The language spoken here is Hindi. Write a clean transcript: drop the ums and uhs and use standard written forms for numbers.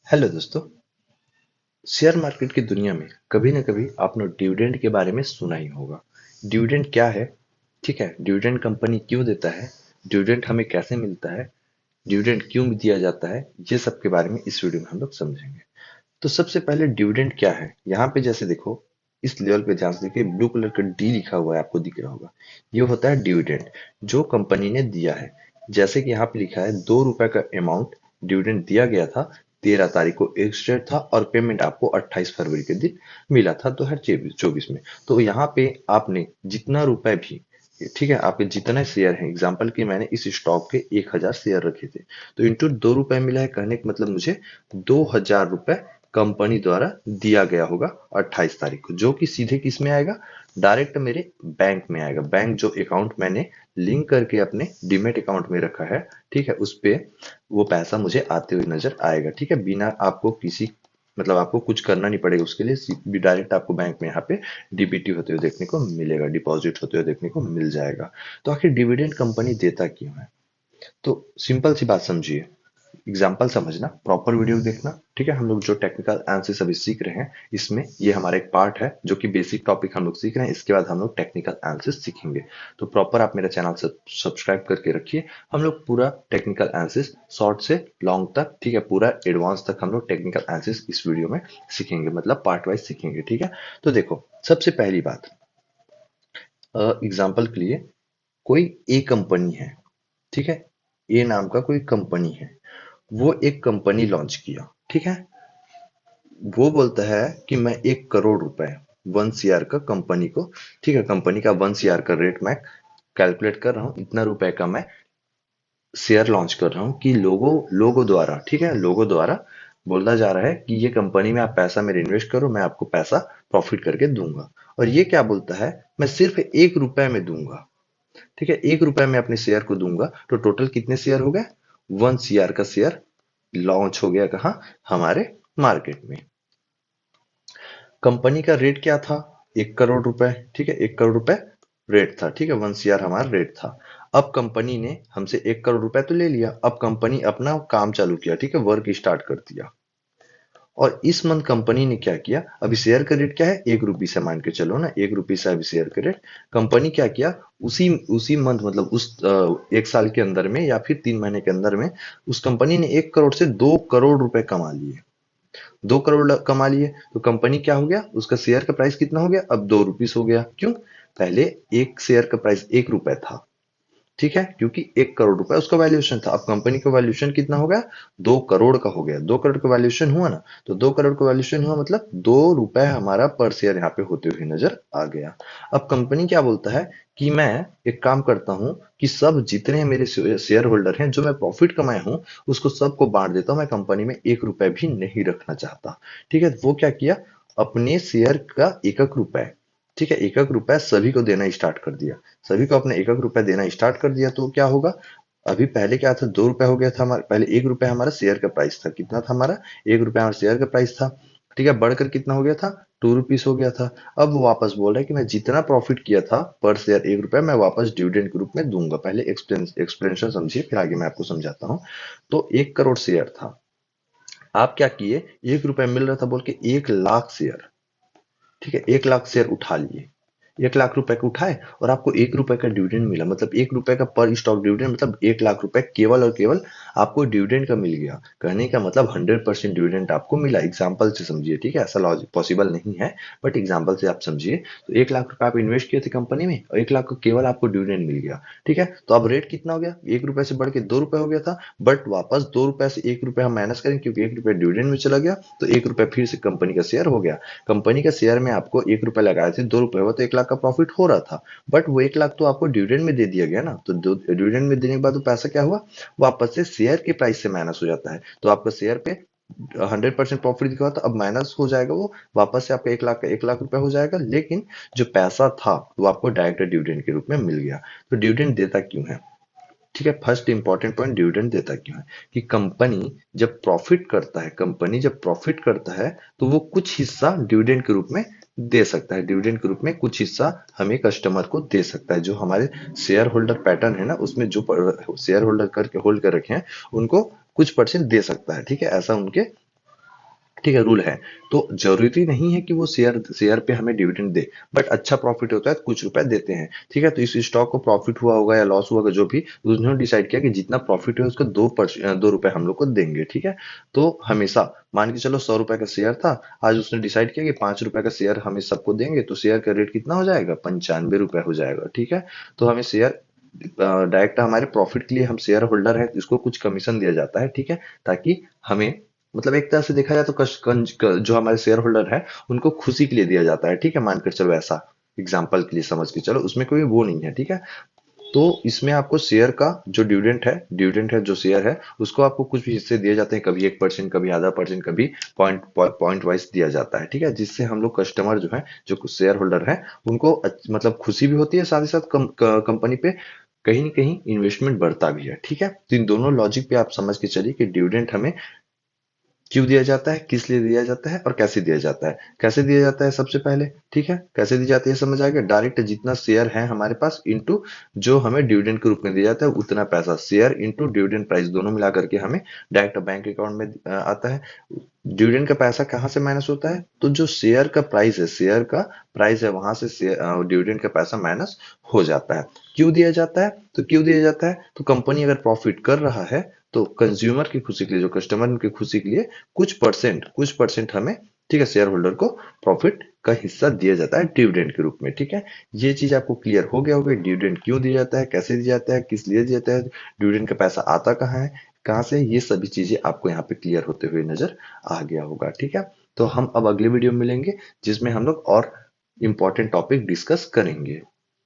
हेलो दोस्तों। शेयर मार्केट की दुनिया में कभी ना कभी आपने डिविडेंड के बारे में सुना ही होगा। डिविडेंड क्या है? ठीक है, डिविडेंड कंपनी क्यों देता है, डिविडेंड हमें कैसे मिलता है, डिविडेंड क्यों दिया जाता है, ये सब के बारे में इस वीडियो में हम लोग समझेंगे। तो सबसे पहले डिविडेंड क्या है, यहाँ पे जैसे देखो, इस लेवल पे ध्यान से देखिए, ब्लू कलर का डी लिखा हुआ है, आपको दिख रहा होगा। ये होता है डिविडेंड जो कंपनी ने दिया है। जैसे कि यहाँ पे लिखा है 2 रुपए का अमाउंट डिविडेंड दिया गया था, 13 तारीख को एक्सटेट था और पेमेंट आपको 28 फरवरी के दिन मिला था 2024 में। तो यहाँ पे आपने जितना रुपए भी, ठीक है, आपके जितने शेयर हैं, एग्जाम्पल कि मैंने इस स्टॉक के 1000 शेयर रखे थे, तो इंटू 2 रुपए मिला है, कहने का मतलब मुझे 2000 रुपए कंपनी द्वारा दिया गया होगा 28 तारीख को, जो कि सीधे किस में आएगा, डायरेक्ट मेरे बैंक में आएगा। बैंक जो अकाउंट मैंने लिंक करके अपने डीमेट अकाउंट में रखा है, ठीक है, उस पे वो पैसा मुझे आते हुए नजर आएगा। ठीक है, बिना आपको किसी मतलब आपको कुछ करना नहीं पड़ेगा उसके लिए, भी डायरेक्ट आपको बैंक में यहाँ पे डीबीटी होते हुए देखने को मिलेगा, डिपॉजिट होते हुए देखने को मिल जाएगा। तो आखिर डिविडेंड कंपनी देता क्यों है? तो सिंपल सी बात समझिए, एग्जाम्पल समझना, प्रॉपर वीडियो देखना। ठीक है, हम लोग जो टेक्निकल एनालिसिस अभी सीख रहे हैं, इसमें ये हमारा एक पार्ट है जो कि बेसिक टॉपिक हम लोग सीख रहे हैं। इसके बाद हम लोग टेक्निकल एनालिसिस सीखेंगे। तो प्रॉपर आप मेरा चैनल सब्सक्राइब करके रखिए। हम लोग पूरा टेक्निकल एनालिसिस शॉर्ट से लॉन्ग तक, ठीक है, पूरा एडवांस तक हम लोग टेक्निकल एनालिसिस इस वीडियो में सीखेंगे, मतलब पार्ट वाइज सीखेंगे। ठीक है, तो देखो, सबसे पहली बात, एग्जाम्पल के लिए, कोई ए कंपनी है, ठीक है, ए नाम का कोई कंपनी है, वो एक कंपनी लॉन्च किया, ठीक है। वो बोलता है कि मैं 1 करोड़ रुपए 1 CR का कंपनी को, ठीक है, कंपनी का 1 CR का रेट मैं कैलकुलेट कर रहा हूँ, इतना रुपए का मैं शेयर लॉन्च कर रहा हूँ कि लोगों लोगों द्वारा, ठीक है, लोगों द्वारा बोला जा रहा है कि ये कंपनी में आप पैसा मेरे इन्वेस्ट करो, मैं आपको पैसा प्रॉफिट करके दूंगा। और ये क्या बोलता है, मैं सिर्फ 1 रुपए में दूंगा। ठीक है, 1 रुपए में अपने शेयर को दूंगा, तो टोटल कितने शेयर हो गए, 1 CR का शेयर लॉन्च हो गया कहाँ, हमारे मार्केट में। कंपनी का रेट क्या था, 1 करोड़ रुपए, ठीक है, 1 करोड़ रुपए रेट था, ठीक है, 1 CR हमारा रेट था। अब कंपनी ने हमसे 1 करोड़ रुपए तो ले लिया, अब कंपनी अपना काम चालू किया, ठीक है, वर्क स्टार्ट कर दिया। और इस मंथ कंपनी ने क्या किया, अभी शेयर का रेट क्या है, 1 रुपये से मान के चलो ना, 1 रुपये से अभी शेयर का रेट। कंपनी क्या किया, उसी उसी मंथ, मतलब उस एक साल के अंदर में या फिर 3 महीने के अंदर में, उस कंपनी ने 1 करोड़ से 2 करोड़ रुपए कमा लिए। 2 करोड़ कमा लिए, तो कंपनी क्या हो गया, उसका शेयर का प्राइस कितना हो गया, अब 2 रुपीस हो गया। क्यों? पहले एक शेयर का प्राइस 1 रुपए था, ठीक है, क्योंकि 1 करोड़ रुपए उसका वैल्यूएशन था। अब कंपनी का वैल्यूएशन कितना हो गया, 2 करोड़ का हो गया। 2 करोड़ का वैल्यूएशन हुआ ना, तो 2 करोड़ का वैल्यूएशन हुआ मतलब 2 रुपए हमारा पर शेयर यहाँ पे होते हुए नजर आ गया। अब कंपनी क्या बोलता है कि मैं एक काम करता हूँ कि सब जितने मेरे शेयर होल्डर हैं, जो मैं प्रॉफिट कमाया हूँ, उसको सबको बांट देता हूँ, मैं कंपनी में 1 रुपए भी नहीं रखना चाहता। ठीक है, वो क्या किया, अपने शेयर का 1 1 रुपए, ठीक है, 1 1 रुपए सभी को देना स्टार्ट कर दिया। सभी को अपने 1 1 रुपए देना स्टार्ट कर दिया, तो क्या होगा, अभी पहले क्या था, 2 रुपए हो गया था हमारा, पहले 1 रुपए हमारा शेयर का प्राइस था, कितना था हमारा, 1 रुपए हमारा शेयर का प्राइस था। ठीक है, बढ़कर कितना हो गया था, 2 रुपीस हो गया था। अब वो वापस बोल रहा है कि मैं जितना प्रॉफिट किया था पर शेयर 1 रुपए, मैं वापस डिविडेंड के रूप में दूंगा। पहले एक्सप्लेनेशन समझिए, फिर आगे मैं आपको समझाता हूँ। तो 1 करोड़ शेयर था, आप क्या किए, 1 रुपए मिल रहा था बोल के 1 लाख शेयर, ठीक है, 1 लाख शेयर उठा लिए। 1 लाख रुपए को उठाए और आपको 1 रुपए का डिविडेंड मिला, मतलब 1 रुपए का पर स्टॉक डिविडेंड, मतलब 1 लाख रुपए केवल और केवल आपको डिविडेंड का मिल गया। कहने का मतलब 100% डिविडेंड आपको मिला। एग्जाम्पल से समझिए, ठीक है, ऐसा लॉजिक पॉसिबल नहीं है, बट एग्जाम्पल से आप समझिए। तो 1 लाख रुपए आप इन्वेस्ट किए थे कंपनी में और 1 लाख को केवल आपको डिविडेंड मिल गया। ठीक है, तो अब रेट कितना हो गया, 1 रुपए से बढ़ के 2 रुपए हो गया था, बट वापस 2 रुपए से 1 रुपए हम माइनस करें, क्योंकि 1 रुपए डिविडेंड में चला गया, तो 1 रुपए फिर से कंपनी का शेयर हो गया। कंपनी का शेयर में आपको 1 रुपए लगाए थे, 2 रुपए हुआ, तो 1 लाख का प्रॉफिट हो रहा था। बट वो 1 लाख तो आपको डिविडेंड में दे दिया गया ना, तो डिविडेंड में देने के बाद वो पैसा क्या हुआ, वापस से शेयर के प्राइस से माइनस हो जाता है। तो आपका शेयर पे 100% प्रॉफिट दिखा था, अब माइनस हो जाएगा, वो वापस से आपका 1 लाख का 1 लाख रुपए हो जाएगा, लेकिन जो पैसा था वो आपको डायरेक्ट डिविडेंड के रूप में मिल गया। तो डिविडेंड देता क्यों है? ठीक है, फर्स्ट इंपॉर्टेंट पॉइंट, डिविडेंड देता क्यों है, कि कंपनी जब प्रॉफिट करता है तो वो कुछ हिस्सा डिविडेंड के रूप में दे सकता है। डिविडेंड के रूप में कुछ हिस्सा हमें कस्टमर को दे सकता है। जो हमारे शेयर होल्डर पैटर्न है ना, उसमें जो शेयर होल्डर करके होल्ड कर रखे हैं, उनको कुछ परसेंट दे सकता है। ठीक है, ऐसा उनके ठीक है, रूल है। तो जरूरी नहीं है कि वो शेयर शेयर पे हमें डिविडेंड दे, बट अच्छा प्रॉफिट होता है तो कुछ रुपए देते हैं। ठीक है, तो इस स्टॉक को प्रॉफिट हुआ होगा या लॉस हुआ होगा जो भी, उन्होंने डिसाइड किया कि जितना प्रॉफिट है उसका 2 रुपए हम लोग को देंगे। ठीक है, तो हमेशा मान के चलो 100 रुपए का शेयर था, आज उसने डिसाइड किया कि 5 रुपए का शेयर हमें सबको देंगे, तो शेयर का रेट कितना हो जाएगा, 95 रुपए हो जाएगा। ठीक है, तो हमें शेयर डायरेक्ट हमारे प्रॉफिट के लिए हम शेयर होल्डर है, इसको कुछ कमीशन दिया जाता है। ठीक है, ताकि हमें मतलब एक तरह से देखा जाए तो जो हमारे शेयर होल्डर है उनको खुशी के लिए दिया जाता है। ठीक है, मानकर चलो ऐसा एग्जाम्पल के लिए समझ के चलो, उसमें कोई वो नहीं है। ठीक है, तो इसमें आपको शेयर का जो डिविडेंड है जो शेयर है उसको आपको कुछ भी हिस्से दिए जाते हैं, कभी 1%, कभी आधा %, कभी पॉइंट पॉइंट वाइज दिया जाता है। ठीक है, जिससे हम लोग कस्टमर जो है, जो शेयर होल्डर है, उनको मतलब खुशी भी होती है, साथ ही साथ कंपनी पे कहीं ना कहीं इन्वेस्टमेंट बढ़ता भी है। ठीक है, तो इन दोनों लॉजिक पे आप समझ के चलिए कि डिविडेंड हमें क्यों दिया जाता है, किस लिए दिया जाता है और कैसे दिया जाता है। कैसे दिया जाता है सबसे पहले, ठीक है, कैसे दी जाती है समझ आ गया। डायरेक्ट जितना शेयर है हमारे पास इनटू जो हमें डिविडेंड के रूप में दिया जाता है उतना पैसा, शेयर इनटू डिविडेंड प्राइस दोनों मिला करके हमें डायरेक्ट बैंक अकाउंट में आता है। डिविडेंड का पैसा कहाँ से माइनस होता है, तो जो शेयर का प्राइस है, शेयर का प्राइस है वहां से डिविडेंड का पैसा माइनस हो जाता है। क्यों दिया जाता है, तो क्यों दिया जाता है, तो कंपनी अगर प्रॉफिट कर रहा है तो कंज्यूमर की खुशी के लिए, जो कस्टमर की खुशी के लिए कुछ परसेंट हमें, ठीक है, शेयर होल्डर को प्रॉफिट का हिस्सा दिया जाता है डिविडेंड के रूप में। ठीक है, ये चीज आपको क्लियर हो गया होगा, डिविडेंड क्यों दिया जाता है, कैसे दिया जाता है, किस लिए दिया जाता है, डिविडेंड का पैसा आता कहाँ है, कहाँ से, ये सभी चीजें आपको यहाँ पे क्लियर होते हुए नजर आ गया होगा। ठीक है, तो हम अब अगले वीडियो में मिलेंगे जिसमें हम लोग और इंपॉर्टेंट टॉपिक डिस्कस करेंगे।